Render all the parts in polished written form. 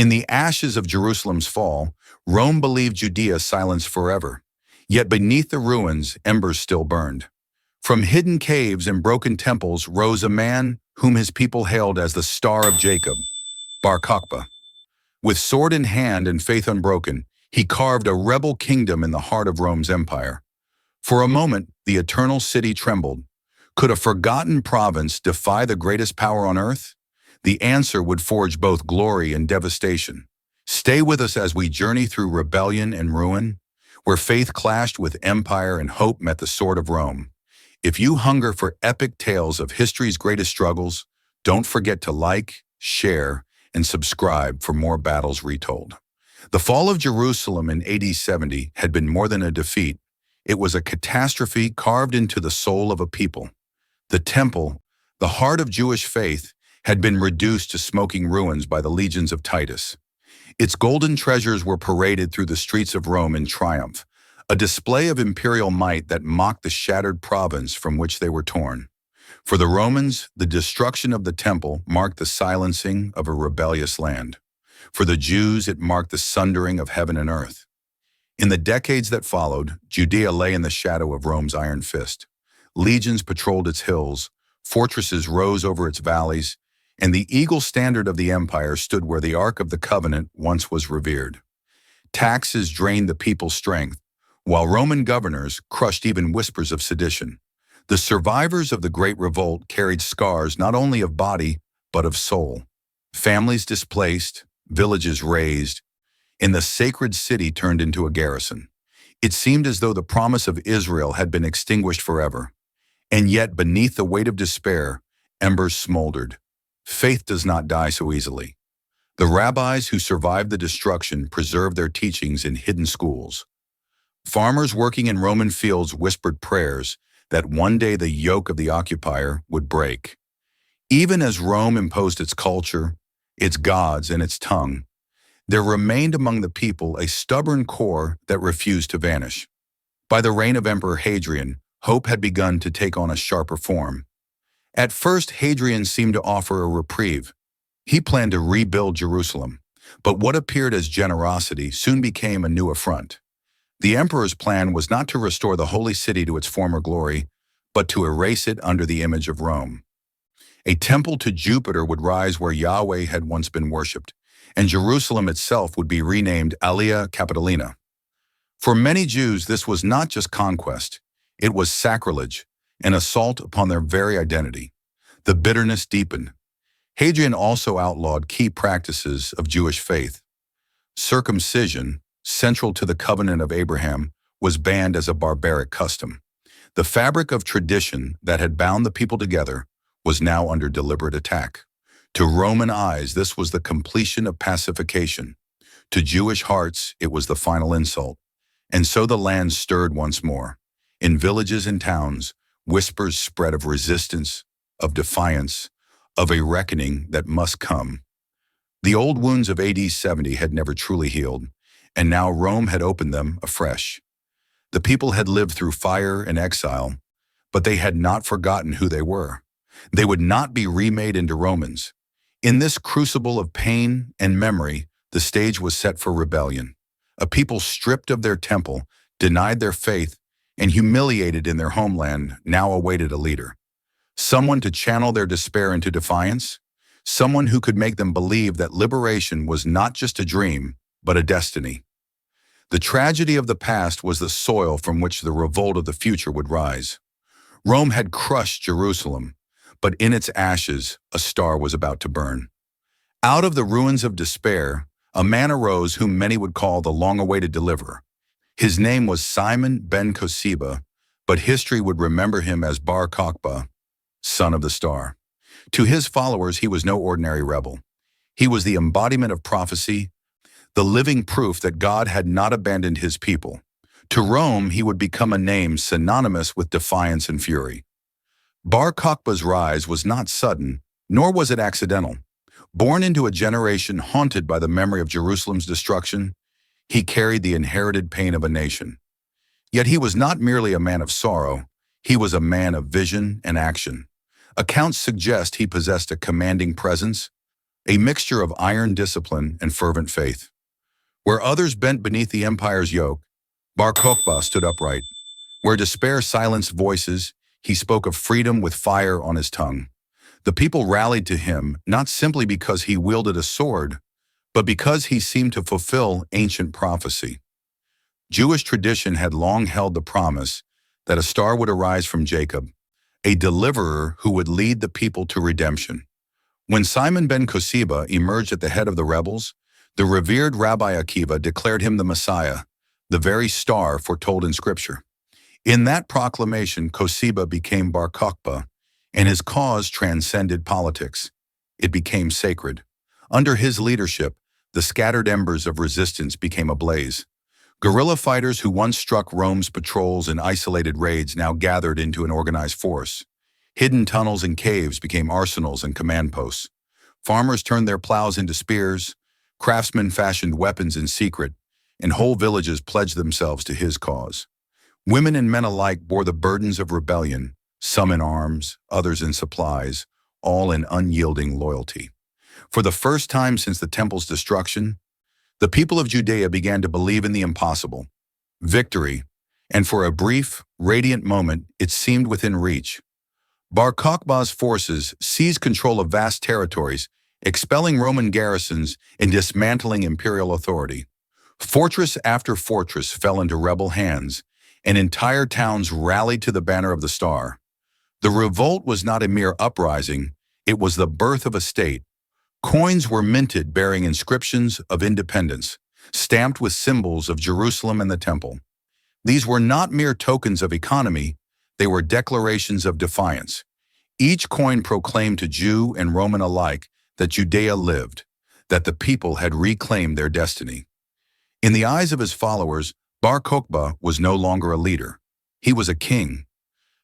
In the ashes of Jerusalem's fall, Rome believed Judea silenced forever. Yet beneath the ruins, embers still burned. From hidden caves and broken temples rose a man whom his people hailed as the Star of Jacob, Bar Kokhba. With sword in hand and faith unbroken, he carved a rebel kingdom in the heart of Rome's empire. For a moment, the eternal city trembled. Could a forgotten province defy the greatest power on earth? The answer would forge both glory and devastation. Stay with us as we journey through rebellion and ruin, where faith clashed with empire and hope met the sword of Rome. If you hunger for epic tales of history's greatest struggles, don't forget to like, share, and subscribe for more battles retold. The fall of Jerusalem in AD 70 had been more than a defeat. It was a catastrophe carved into the soul of a people. The temple, the heart of Jewish faith, had been reduced to smoking ruins by the legions of Titus. Its golden treasures were paraded through the streets of Rome in triumph, a display of imperial might that mocked the shattered province from which they were torn. For the Romans, the destruction of the temple marked the silencing of a rebellious land. For the Jews, it marked the sundering of heaven and earth. In the decades that followed, Judea lay in the shadow of Rome's iron fist. Legions patrolled its hills, fortresses rose over its valleys, and the eagle standard of the empire stood where the Ark of the Covenant once was revered. Taxes drained the people's strength, while Roman governors crushed even whispers of sedition. The survivors of the Great Revolt carried scars not only of body, but of soul. Families displaced, villages razed, and the sacred city turned into a garrison. It seemed as though the promise of Israel had been extinguished forever. And yet, beneath the weight of despair, embers smoldered. Faith does not die so easily. The rabbis who survived the destruction preserved their teachings in hidden schools. Farmers working in Roman fields whispered prayers that one day the yoke of the occupier would break. Even as Rome imposed its culture, its gods, and its tongue, there remained among the people a stubborn core that refused to vanish. By the reign of Emperor Hadrian, hope had begun to take on a sharper form. At first, Hadrian seemed to offer a reprieve. He planned to rebuild Jerusalem, but what appeared as generosity soon became a new affront. The emperor's plan was not to restore the holy city to its former glory, but to erase it under the image of Rome. A temple to Jupiter would rise where Yahweh had once been worshipped, and Jerusalem itself would be renamed Aelia Capitolina. For many Jews, this was not just conquest, it was sacrilege, an assault upon their very identity. The bitterness deepened. Hadrian also outlawed key practices of Jewish faith. Circumcision, central to the covenant of Abraham, was banned as a barbaric custom. The fabric of tradition that had bound the people together was now under deliberate attack. To Roman eyes, this was the completion of pacification. To Jewish hearts, it was the final insult. And so the land stirred once more. In villages and towns, whispers spread of resistance, of defiance, of a reckoning that must come. The old wounds of AD 70 had never truly healed, and now Rome had opened them afresh. The people had lived through fire and exile, but they had not forgotten who they were. They would not be remade into Romans. In this crucible of pain and memory, the stage was set for rebellion. A people stripped of their temple, denied their faith, and humiliated in their homeland now awaited a leader. Someone to channel their despair into defiance, someone who could make them believe that liberation was not just a dream, but a destiny. The tragedy of the past was the soil from which the revolt of the future would rise. Rome had crushed Jerusalem, but in its ashes, a star was about to burn. Out of the ruins of despair, a man arose whom many would call the long-awaited deliverer. His name was Simon ben Kokhba, but history would remember him as Bar Kokhba, son of the star. To his followers, he was no ordinary rebel. He was the embodiment of prophecy, the living proof that God had not abandoned his people. To Rome, he would become a name synonymous with defiance and fury. Bar Kokhba's rise was not sudden, nor was it accidental. Born into a generation haunted by the memory of Jerusalem's destruction, he carried the inherited pain of a nation. Yet he was not merely a man of sorrow, he was a man of vision and action. Accounts suggest he possessed a commanding presence, a mixture of iron discipline and fervent faith. Where others bent beneath the empire's yoke, Bar Kokhba stood upright. Where despair silenced voices, he spoke of freedom with fire on his tongue. The people rallied to him not simply because he wielded a sword, but because he seemed to fulfill ancient prophecy. Jewish tradition had long held the promise that a star would arise from Jacob, a deliverer who would lead the people to redemption. When Simon ben Kokhba emerged at the head of the rebels, the revered Rabbi Akiva declared him the Messiah, the very star foretold in Scripture. In that proclamation, Kokhba became Bar Kokhba, and his cause transcended politics. It became sacred. Under his leadership, the scattered embers of resistance became ablaze. Guerrilla fighters who once struck Rome's patrols in isolated raids now gathered into an organized force. Hidden tunnels and caves became arsenals and command posts. Farmers turned their plows into spears, craftsmen fashioned weapons in secret, and whole villages pledged themselves to his cause. Women and men alike bore the burdens of rebellion, some in arms, others in supplies, all in unyielding loyalty. For the first time since the temple's destruction, the people of Judea began to believe in the impossible, victory, and for a brief, radiant moment, it seemed within reach. Bar Kokhba's forces seized control of vast territories, expelling Roman garrisons and dismantling imperial authority. Fortress after fortress fell into rebel hands, and entire towns rallied to the banner of the star. The revolt was not a mere uprising, it was the birth of a state. Coins were minted bearing inscriptions of independence, stamped with symbols of Jerusalem and the temple. These were not mere tokens of economy, they were declarations of defiance. Each coin proclaimed to Jew and Roman alike that Judea lived, that the people had reclaimed their destiny. In the eyes of his followers, Bar Kokhba was no longer a leader. He was a king.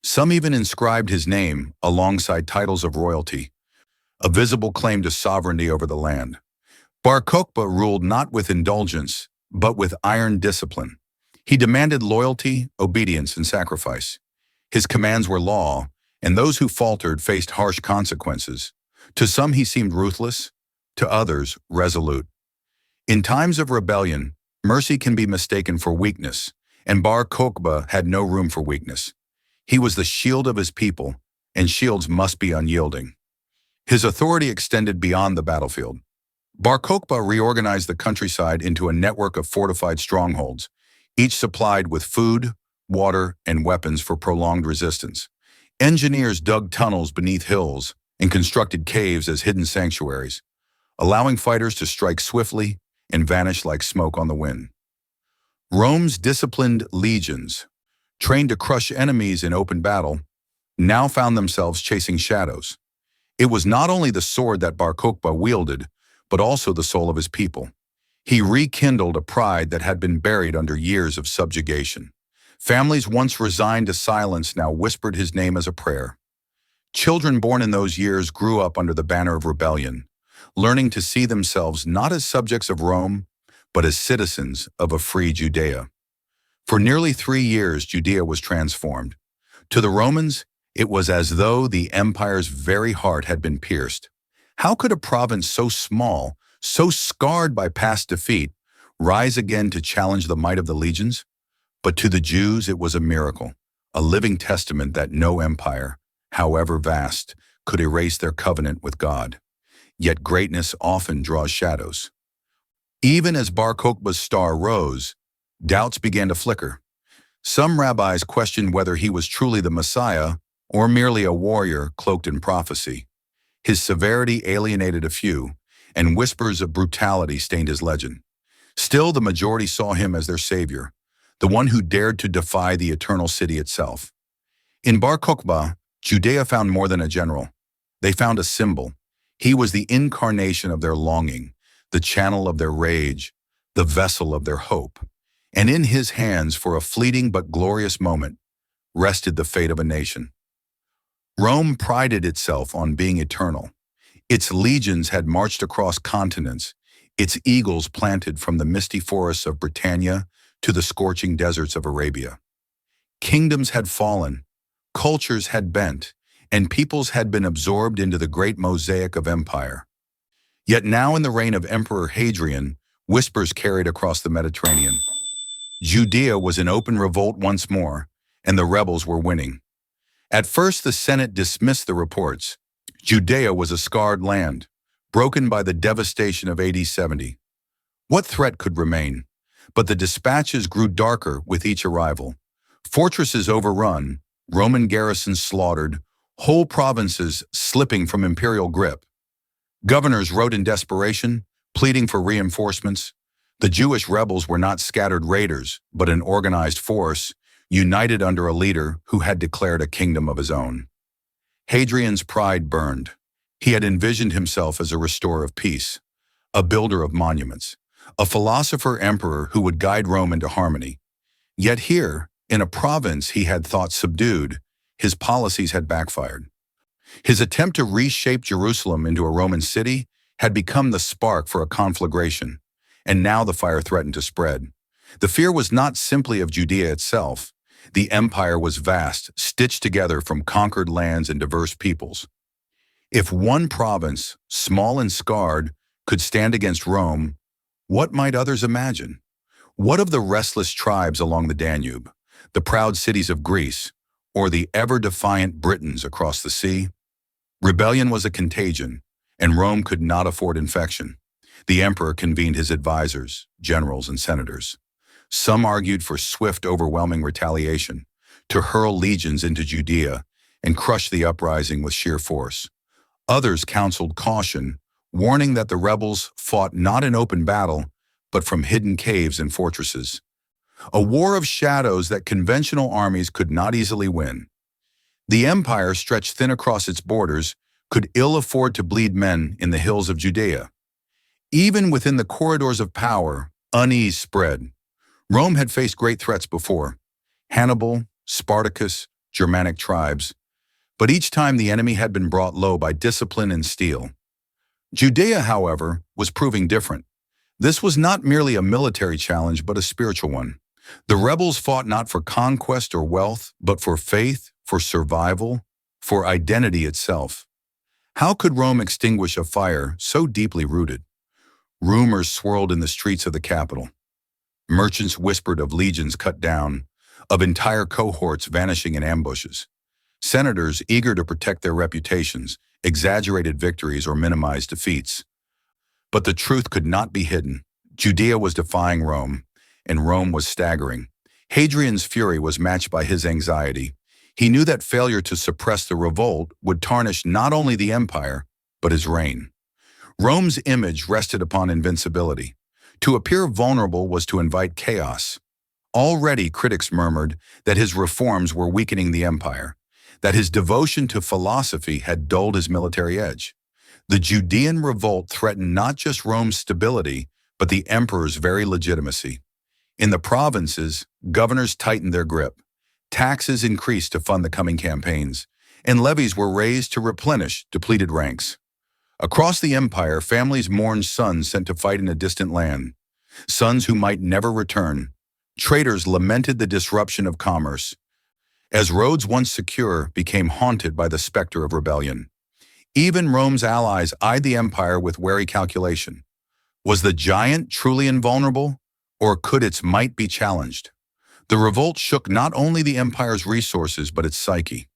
Some even inscribed his name alongside titles of royalty, a visible claim to sovereignty over the land. Bar Kokhba ruled not with indulgence, but with iron discipline. He demanded loyalty, obedience, and sacrifice. His commands were law, and those who faltered faced harsh consequences. To some he seemed ruthless, to others resolute. In times of rebellion, mercy can be mistaken for weakness, and Bar Kokhba had no room for weakness. He was the shield of his people, and shields must be unyielding. His authority extended beyond the battlefield. Bar Kokhba reorganized the countryside into a network of fortified strongholds, each supplied with food, water, and weapons for prolonged resistance. Engineers dug tunnels beneath hills and constructed caves as hidden sanctuaries, allowing fighters to strike swiftly and vanish like smoke on the wind. Rome's disciplined legions, trained to crush enemies in open battle, now found themselves chasing shadows. It was not only the sword that Bar Kokhba wielded, but also the soul of his people. He rekindled a pride that had been buried under years of subjugation. Families once resigned to silence now whispered his name as a prayer. Children born in those years grew up under the banner of rebellion, learning to see themselves not as subjects of Rome, but as citizens of a free Judea. For nearly 3 years, Judea was transformed. To the Romans, it was as though the empire's very heart had been pierced. How could a province so small, so scarred by past defeat, rise again to challenge the might of the legions? But to the Jews, it was a miracle, a living testament that no empire, however vast, could erase their covenant with God. Yet greatness often draws shadows. Even as Bar Kokhba's star rose, doubts began to flicker. Some rabbis questioned whether he was truly the Messiah or merely a warrior cloaked in prophecy. His severity alienated a few, and whispers of brutality stained his legend. Still, the majority saw him as their savior, the one who dared to defy the eternal city itself. In Bar Kokhba, Judea found more than a general. They found a symbol. He was the incarnation of their longing, the channel of their rage, the vessel of their hope. And in his hands, for a fleeting but glorious moment, rested the fate of a nation. Rome prided itself on being eternal. Its legions had marched across continents, its eagles planted from the misty forests of Britannia to the scorching deserts of Arabia. Kingdoms had fallen, cultures had bent, and peoples had been absorbed into the great mosaic of empire. Yet now in the reign of Emperor Hadrian, whispers carried across the Mediterranean. Judea was in open revolt once more, and the rebels were winning. At first the Senate dismissed the reports. Judea was a scarred land, broken by the devastation of AD 70. What threat could remain? But the dispatches grew darker with each arrival. Fortresses overrun, Roman garrisons slaughtered, whole provinces slipping from imperial grip. Governors wrote in desperation, pleading for reinforcements. The Jewish rebels were not scattered raiders, but an organized force, united under a leader who had declared a kingdom of his own. Hadrian's pride burned. He had envisioned himself as a restorer of peace, a builder of monuments, a philosopher-emperor who would guide Rome into harmony. Yet here, in a province he had thought subdued, his policies had backfired. His attempt to reshape Jerusalem into a Roman city had become the spark for a conflagration, and now the fire threatened to spread. The fear was not simply of Judea itself. The empire was vast, stitched together from conquered lands and diverse peoples. If one province, small and scarred, could stand against Rome, what might others imagine? What of the restless tribes along the Danube, the proud cities of Greece, or the ever-defiant Britons across the sea? Rebellion was a contagion, and Rome could not afford infection. The emperor convened his advisors, generals, and senators. Some argued for swift, overwhelming retaliation, to hurl legions into Judea and crush the uprising with sheer force. Others counseled caution, warning that the rebels fought not in open battle, but from hidden caves and fortresses. A war of shadows that conventional armies could not easily win. The empire, stretched thin across its borders, could ill afford to bleed men in the hills of Judea. Even within the corridors of power, unease spread. Rome had faced great threats before: Hannibal, Spartacus, Germanic tribes. But each time the enemy had been brought low by discipline and steel. Judea, however, was proving different. This was not merely a military challenge, but a spiritual one. The rebels fought not for conquest or wealth, but for faith, for survival, for identity itself. How could Rome extinguish a fire so deeply rooted? Rumors swirled in the streets of the capital. Merchants whispered of legions cut down, of entire cohorts vanishing in ambushes. Senators, eager to protect their reputations, exaggerated victories or minimized defeats. But the truth could not be hidden. Judea was defying Rome, and Rome was staggering. Hadrian's fury was matched by his anxiety. He knew that failure to suppress the revolt would tarnish not only the empire, but his reign. Rome's image rested upon invincibility. To appear vulnerable was to invite chaos. Already critics murmured that his reforms were weakening the empire, that his devotion to philosophy had dulled his military edge. The Judean revolt threatened not just Rome's stability, but the emperor's very legitimacy. In the provinces, governors tightened their grip. Taxes increased to fund the coming campaigns, and levies were raised to replenish depleted ranks. Across the empire, families mourned sons sent to fight in a distant land, sons who might never return. Traders lamented the disruption of commerce, as roads once secure became haunted by the specter of rebellion. Even Rome's allies eyed the empire with wary calculation. Was the giant truly invulnerable, or could its might be challenged? The revolt shook not only the empire's resources, but its psyche.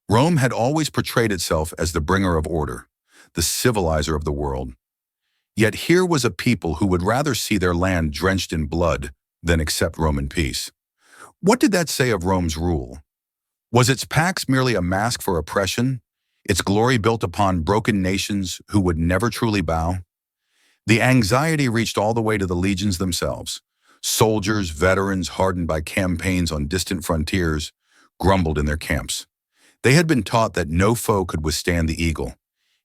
Rome had always portrayed itself as the bringer of order, the civilizer of the world. Yet here was a people who would rather see their land drenched in blood than accept Roman peace. What did that say of Rome's rule? Was its pax merely a mask for oppression, its glory built upon broken nations who would never truly bow? The anxiety reached all the way to the legions themselves. Soldiers, veterans hardened by campaigns on distant frontiers, grumbled in their camps. They had been taught that no foe could withstand the eagle.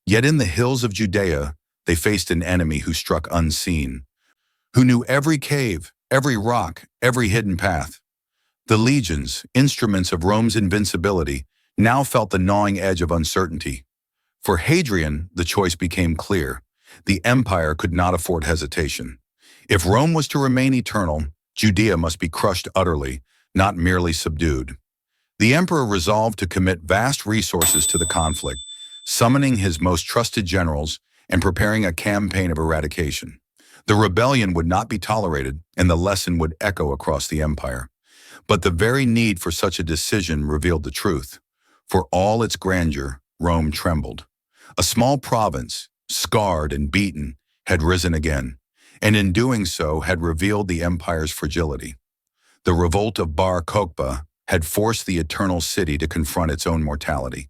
Yet in the hills of Judea, they faced an enemy who struck unseen, who knew every cave, every rock, every hidden path. The legions, instruments of Rome's invincibility, now felt the gnawing edge of uncertainty. For Hadrian, the choice became clear. The empire could not afford hesitation. If Rome was to remain eternal, Judea must be crushed utterly, not merely subdued. The emperor resolved to commit vast resources to the conflict, summoning his most trusted generals and preparing a campaign of eradication. The rebellion would not be tolerated, and the lesson would echo across the empire. But the very need for such a decision revealed the truth. For all its grandeur, Rome trembled. A small province, scarred and beaten, had risen again, and in doing so had revealed the empire's fragility. The revolt of Bar Kokhba had forced the eternal city to confront its own mortality.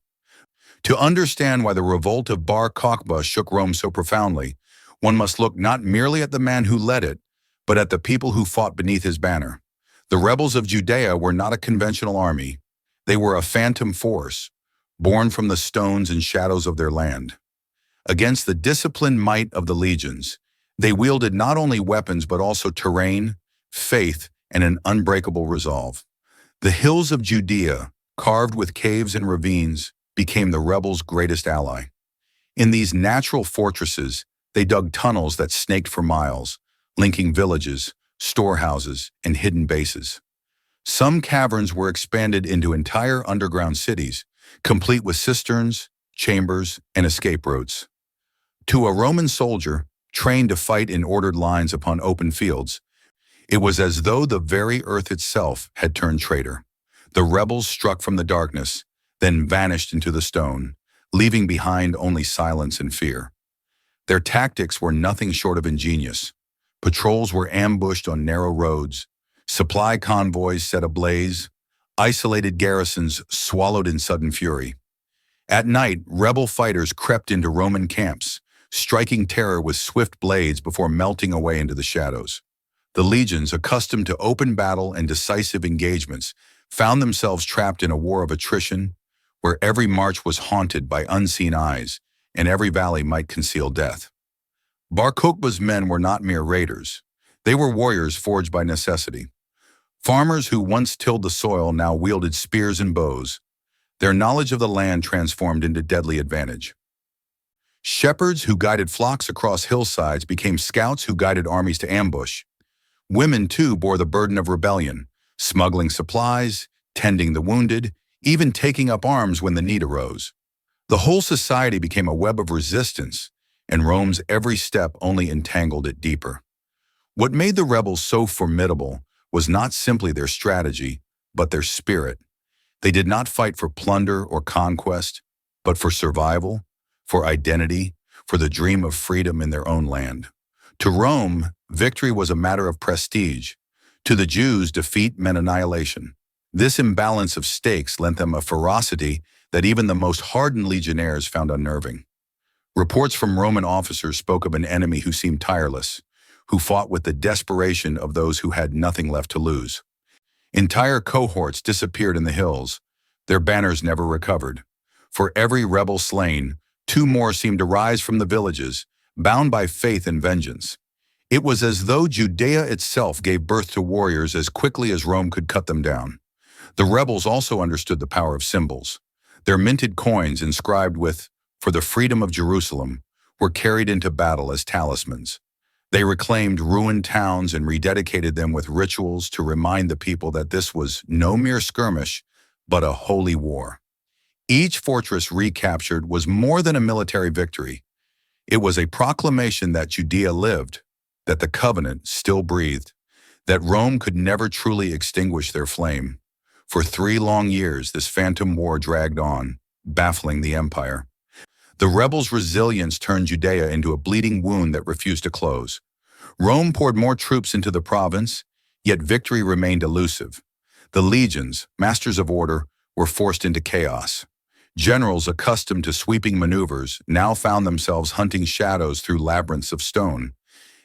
To understand why the revolt of Bar Kokhba shook Rome so profoundly, one must look not merely at the man who led it, but at the people who fought beneath his banner. The rebels of Judea were not a conventional army. They were a phantom force, born from the stones and shadows of their land. Against the disciplined might of the legions, they wielded not only weapons but also terrain, faith, and an unbreakable resolve. The hills of Judea, carved with caves and ravines, became the rebels' greatest ally. In these natural fortresses, they dug tunnels that snaked for miles, linking villages, storehouses, and hidden bases. Some caverns were expanded into entire underground cities, complete with cisterns, chambers, and escape routes. To a Roman soldier, trained to fight in ordered lines upon open fields, it was as though the very earth itself had turned traitor. The rebels struck from the darkness, then vanished into the stone, leaving behind only silence and fear. Their tactics were nothing short of ingenious. Patrols were ambushed on narrow roads, supply convoys set ablaze, isolated garrisons swallowed in sudden fury. At night, rebel fighters crept into Roman camps, striking terror with swift blades before melting away into the shadows. The legions, accustomed to open battle and decisive engagements, found themselves trapped in a war of attrition, where every march was haunted by unseen eyes, and every valley might conceal death. Bar Kokhba's men were not mere raiders. They were warriors forged by necessity. Farmers who once tilled the soil now wielded spears and bows, their knowledge of the land transformed into deadly advantage. Shepherds who guided flocks across hillsides became scouts who guided armies to ambush. Women, too, bore the burden of rebellion, smuggling supplies, tending the wounded, even taking up arms when the need arose. The whole society became a web of resistance, and Rome's every step only entangled it deeper. What made the rebels so formidable was not simply their strategy, but their spirit. They did not fight for plunder or conquest, but for survival, for identity, for the dream of freedom in their own land. To Rome, victory was a matter of prestige. To the Jews, defeat meant annihilation. This imbalance of stakes lent them a ferocity that even the most hardened legionnaires found unnerving. Reports from Roman officers spoke of an enemy who seemed tireless, who fought with the desperation of those who had nothing left to lose. Entire cohorts disappeared in the hills, their banners never recovered. For every rebel slain, two more seemed to rise from the villages, bound by faith and vengeance. It was as though Judea itself gave birth to warriors as quickly as Rome could cut them down. The rebels also understood the power of symbols. Their minted coins inscribed with, "For the freedom of Jerusalem," were carried into battle as talismans. They reclaimed ruined towns and rededicated them with rituals to remind the people that this was no mere skirmish, but a holy war. Each fortress recaptured was more than a military victory. It was a proclamation that Judea lived, that the covenant still breathed, that Rome could never truly extinguish their flame. For 3 long years, this phantom war dragged on, baffling the empire. The rebels' resilience turned Judea into a bleeding wound that refused to close. Rome poured more troops into the province, yet victory remained elusive. The legions, masters of order, were forced into chaos. Generals accustomed to sweeping maneuvers now found themselves hunting shadows through labyrinths of stone.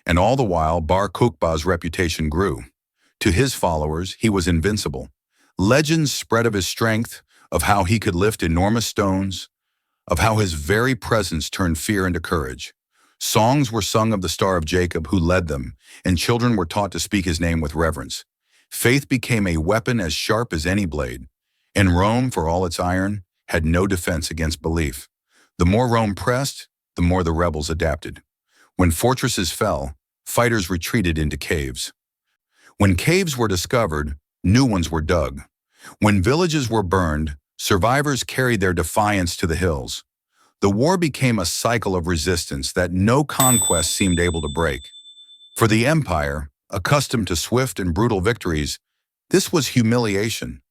And all the while, Bar Kokhba's reputation grew. To his followers, he was invincible. Legends spread of his strength, of how he could lift enormous stones, of how his very presence turned fear into courage. Songs were sung of the Star of Jacob who led them, and children were taught to speak his name with reverence. Faith became a weapon as sharp as any blade, and Rome, for all its iron, had no defense against belief. The more Rome pressed, the more the rebels adapted. When fortresses fell, fighters retreated into caves. When caves were discovered, new ones were dug. When villages were burned, survivors carried their defiance to the hills. The war became a cycle of resistance that no conquest seemed able to break. For the empire, accustomed to swift and brutal victories, this was humiliation.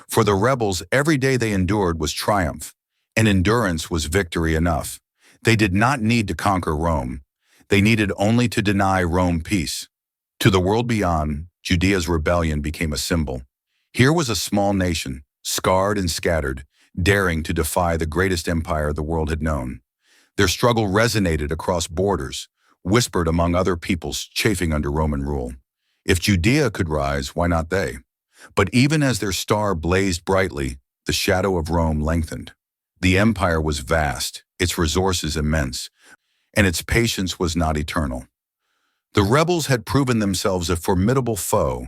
For the rebels, every day they endured was triumph, and endurance was victory enough. They did not need to conquer Rome. They needed only to deny Rome peace. To the world beyond, Judea's rebellion became a symbol. Here was a small nation, scarred and scattered, daring to defy the greatest empire the world had known. Their struggle resonated across borders, whispered among other peoples chafing under Roman rule. If Judea could rise, why not they? But even as their star blazed brightly, the shadow of Rome lengthened. The empire was vast, its resources immense, and its patience was not eternal. The rebels had proven themselves a formidable foe,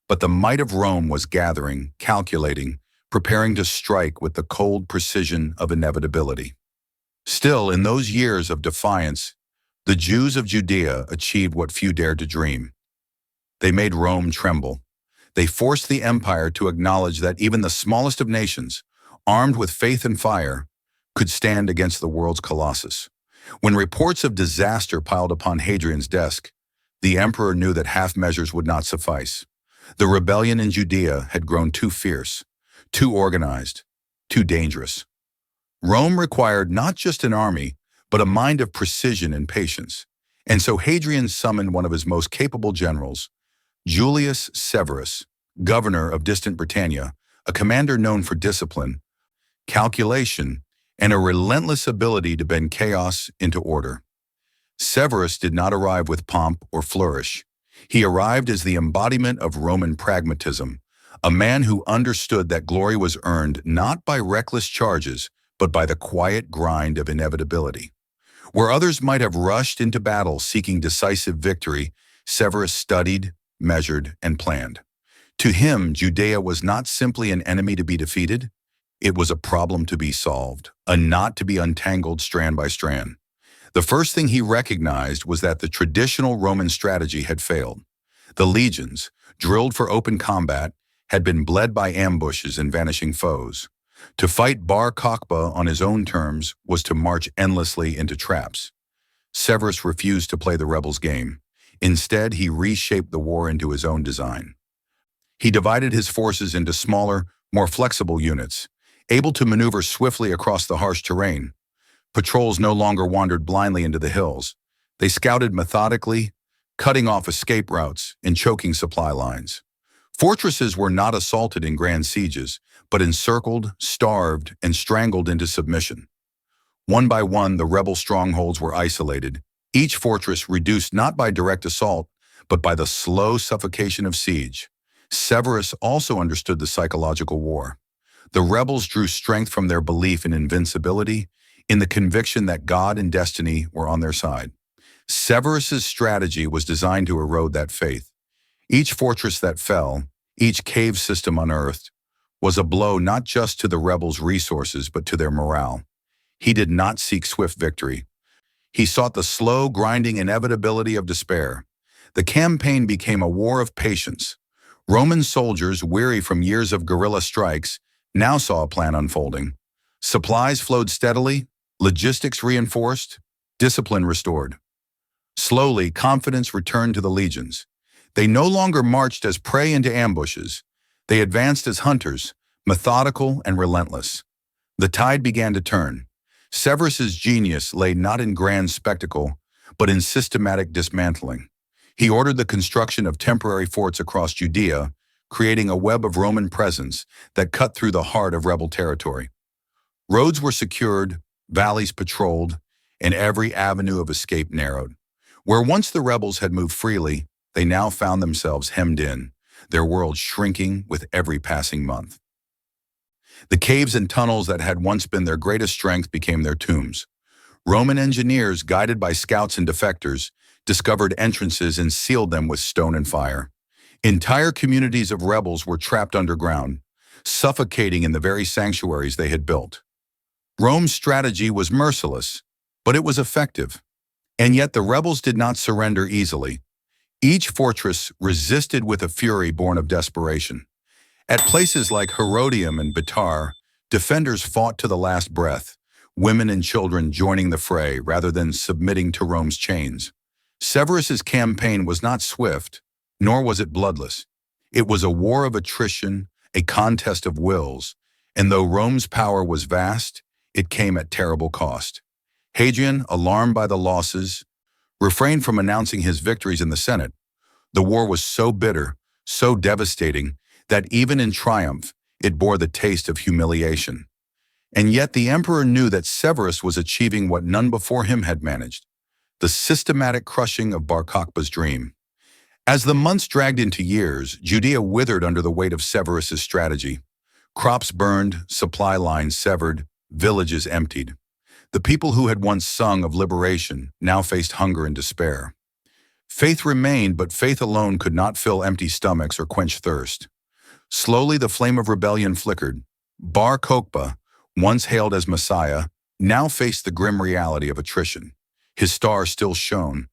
but the might of Rome was gathering, calculating, preparing to strike with the cold precision of inevitability. Still, in those years of defiance, the Jews of Judea achieved what few dared to dream. They made Rome tremble. They forced the empire to acknowledge that even the smallest of nations, armed with faith and fire, could stand against the world's colossus. When reports of disaster piled upon Hadrian's desk, the emperor knew that half measures would not suffice. The rebellion in Judea had grown too fierce, too organized, too dangerous. Rome required not just an army, but a mind of precision and patience. And so Hadrian summoned one of his most capable generals, Julius Severus, governor of distant Britannia, a commander known for discipline, calculation, and a relentless ability to bend chaos into order. Severus did not arrive with pomp or flourish. He arrived as the embodiment of Roman pragmatism, a man who understood that glory was earned not by reckless charges, but by the quiet grind of inevitability. Where others might have rushed into battle seeking decisive victory, Severus studied, measured, and planned. To him, Judea was not simply an enemy to be defeated. It was a problem to be solved, a knot to be untangled strand by strand. The first thing he recognized was that the traditional Roman strategy had failed. The legions, drilled for open combat, had been bled by ambushes and vanishing foes. To fight Bar Kokhba on his own terms was to march endlessly into traps. Severus refused to play the rebels' game. Instead, he reshaped the war into his own design. He divided his forces into smaller, more flexible units, able to maneuver swiftly across the harsh terrain. Patrols no longer wandered blindly into the hills. They scouted methodically, cutting off escape routes and choking supply lines. Fortresses were not assaulted in grand sieges, but encircled, starved, and strangled into submission. One by one, the rebel strongholds were isolated, each fortress reduced not by direct assault, but by the slow suffocation of siege. Severus also understood the psychological war. The rebels drew strength from their belief in invincibility, in the conviction that God and destiny were on their side. Severus's strategy was designed to erode that faith. Each fortress that fell, each cave system unearthed, was a blow not just to the rebels' resources but to their morale. He did not seek swift victory. He sought the slow, grinding inevitability of despair. The campaign became a war of patience. Roman soldiers, weary from years of guerrilla strikes, now saw a plan unfolding. Supplies flowed steadily, logistics reinforced, discipline restored. Slowly, confidence returned to the legions. They no longer marched as prey into ambushes. They advanced as hunters, methodical and relentless. The tide began to turn. Severus's genius lay not in grand spectacle, but in systematic dismantling. He ordered the construction of temporary forts across Judea, creating a web of Roman presence that cut through the heart of rebel territory. Roads were secured, valleys patrolled, and every avenue of escape narrowed. Where once the rebels had moved freely, they now found themselves hemmed in, their world shrinking with every passing month. The caves and tunnels that had once been their greatest strength became their tombs. Roman engineers, guided by scouts and defectors, discovered entrances and sealed them with stone and fire. Entire communities of rebels were trapped underground, suffocating in the very sanctuaries they had built. Rome's strategy was merciless, but it was effective. And yet the rebels did not surrender easily. Each fortress resisted with a fury born of desperation. At places like Herodium and Betar, defenders fought to the last breath, women and children joining the fray rather than submitting to Rome's chains. Severus's campaign was not swift, nor was it bloodless. It was a war of attrition, a contest of wills, and though Rome's power was vast, it came at terrible cost. Hadrian, alarmed by the losses, refrained from announcing his victories in the Senate. The war was so bitter, so devastating, that even in triumph, it bore the taste of humiliation. And yet the emperor knew that Severus was achieving what none before him had managed, the systematic crushing of Bar Kokhba's dream. As the months dragged into years, Judea withered under the weight of Severus's strategy. Crops burned, supply lines severed, villages emptied. The people who had once sung of liberation now faced hunger and despair. Faith remained, but faith alone could not fill empty stomachs or quench thirst. Slowly the flame of rebellion flickered. Bar Kokhba, once hailed as Messiah, now faced the grim reality of attrition. His star still shone,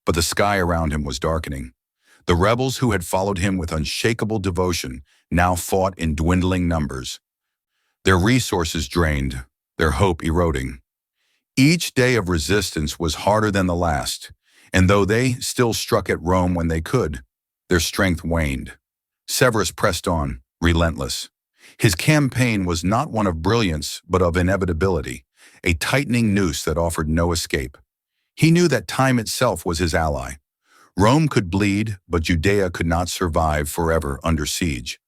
but the sky around him was darkening. The rebels who had followed him with unshakable devotion now fought in dwindling numbers. Their resources drained, their hope eroding. Each day of resistance was harder than the last, and though they still struck at Rome when they could, their strength waned. Severus pressed on, relentless. His campaign was not one of brilliance, but of inevitability, a tightening noose that offered no escape. He knew that time itself was his ally. Rome could bleed, but Judea could not survive forever under siege.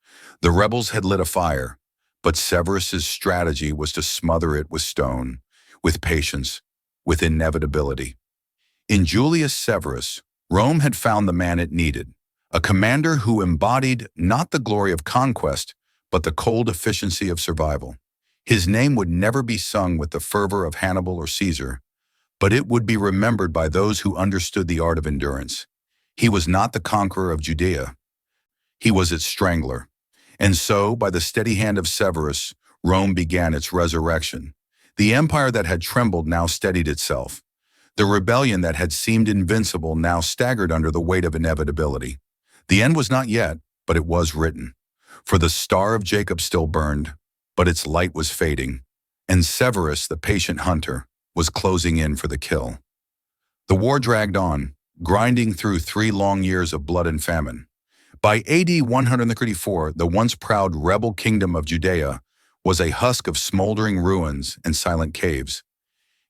The rebels had lit a fire, but Severus's strategy was to smother it with stone, with patience, with inevitability. In Julius Severus, Rome had found the man it needed, a commander who embodied not the glory of conquest, but the cold efficiency of survival. His name would never be sung with the fervor of Hannibal or Caesar, but it would be remembered by those who understood the art of endurance. He was not the conqueror of Judea. He was its strangler. And so, by the steady hand of Severus, Rome began its resurrection. The empire that had trembled now steadied itself. The rebellion that had seemed invincible now staggered under the weight of inevitability. The end was not yet, but it was written. For the star of Jacob still burned, but its light was fading, and Severus, the patient hunter, was closing in for the kill. The war dragged on, grinding through 3 long years of blood and famine. By AD 134, the once proud rebel kingdom of Judea was a husk of smoldering ruins and silent caves.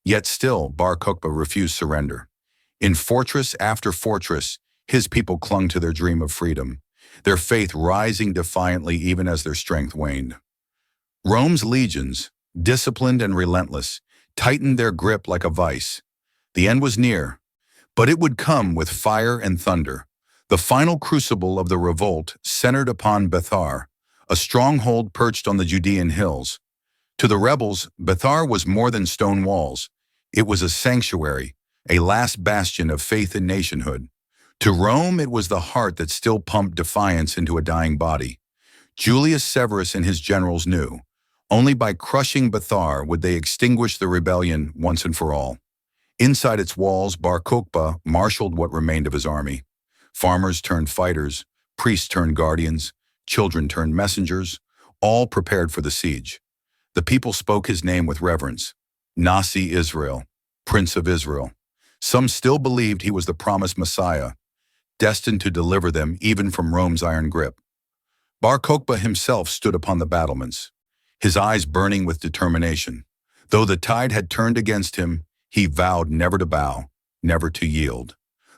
Yet still, Bar Kokhba refused surrender. In fortress after fortress, his people clung to their dream of freedom, their faith rising defiantly even as their strength waned. Rome's legions, disciplined and relentless, tightened their grip like a vice. The end was near, but it would come with fire and thunder. The final crucible of the revolt centered upon Bethar, a stronghold perched on the Judean hills. To the rebels, Bethar was more than stone walls. It was a sanctuary, a last bastion of faith and nationhood. To Rome, it was the heart that still pumped defiance into a dying body. Julius Severus and his generals knew, only by crushing Bethar would they extinguish the rebellion once and for all. Inside its walls, Bar Kokhba marshaled what remained of his army. Farmers turned fighters, priests turned guardians, children turned messengers, all prepared for the siege. The people spoke his name with reverence. Nasi Israel, Prince of Israel. Some still believed he was the promised Messiah, destined to deliver them even from Rome's iron grip. Bar Kokhba himself stood upon the battlements, his eyes burning with determination. Though the tide had turned against him, he vowed never to bow, never to yield.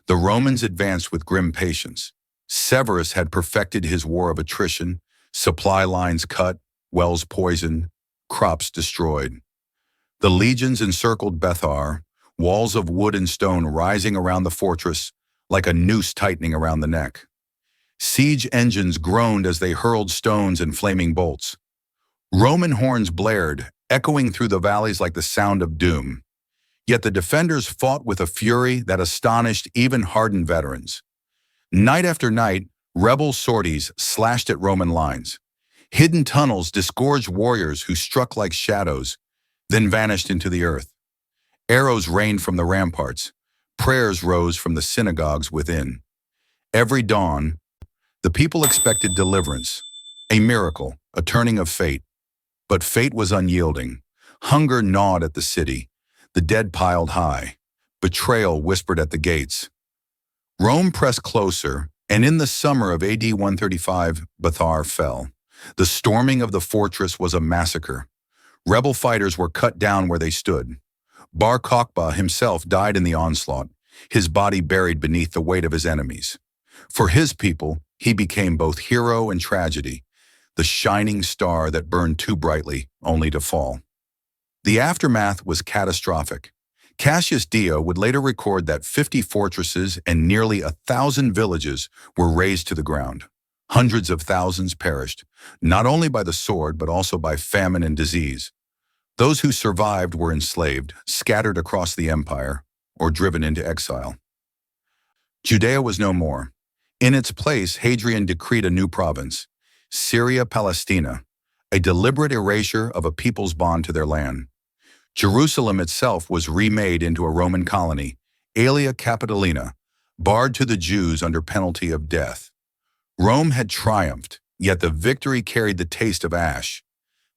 The Romans advanced with grim patience. Severus had perfected his war of attrition, supply lines cut, wells poisoned, crops destroyed. The legions encircled Bethar, walls of wood and stone rising around the fortress like a noose tightening around the neck. Siege engines groaned as they hurled stones and flaming bolts. Roman horns blared, echoing through the valleys like the sound of doom. Yet the defenders fought with a fury that astonished even hardened veterans. Night after night, rebel sorties slashed at Roman lines. Hidden tunnels disgorged warriors who struck like shadows, then vanished into the earth. Arrows rained from the ramparts. Prayers rose from the synagogues within. Every dawn, the people expected deliverance, a miracle, a turning of fate. But fate was unyielding. Hunger gnawed at the city, the dead piled high, betrayal whispered at the gates. Rome pressed closer, and in the summer of AD 135, Bethar fell. The storming of the fortress was a massacre. Rebel fighters were cut down where they stood. Bar Kokhba himself died in the onslaught, his body buried beneath the weight of his enemies. For his people, he became both hero and tragedy, the shining star that burned too brightly, only to fall. The aftermath was catastrophic. Cassius Dio would later record that 50 fortresses and nearly 1,000 villages were razed to the ground. Hundreds of thousands perished, not only by the sword but also by famine and disease. Those who survived were enslaved, scattered across the empire, or driven into exile. Judea was no more. In its place, Hadrian decreed a new province, Syria Palestina, a deliberate erasure of a people's bond to their land. Jerusalem itself was remade into a Roman colony, Aelia Capitolina, barred to the Jews under penalty of death. Rome had triumphed, yet the victory carried the taste of ash.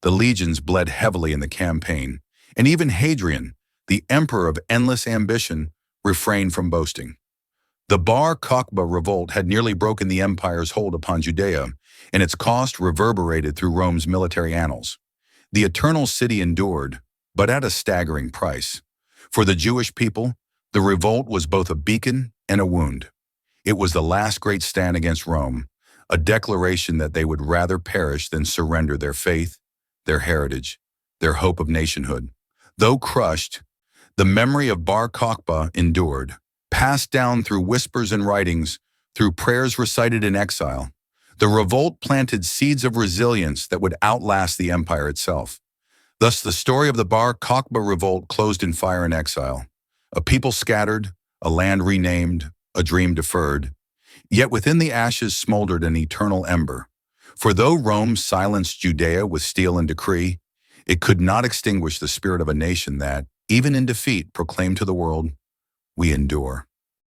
The legions bled heavily in the campaign, and even Hadrian, the emperor of endless ambition, refrained from boasting. The Bar Kokhba Revolt had nearly broken the empire's hold upon Judea, and its cost reverberated through Rome's military annals. The Eternal City endured, but at a staggering price. For the Jewish people, the revolt was both a beacon and a wound. It was the last great stand against Rome, a declaration that they would rather perish than surrender their faith, their heritage, their hope of nationhood. Though crushed, the memory of Bar Kokhba endured, passed down through whispers and writings, through prayers recited in exile. The revolt planted seeds of resilience that would outlast the empire itself. Thus, the story of the Bar Kokhba Revolt closed in fire and exile. A people scattered, a land renamed, a dream deferred. Yet within the ashes smoldered an eternal ember. For though Rome silenced Judea with steel and decree, it could not extinguish the spirit of a nation that, even in defeat, proclaimed to the world, "We endure."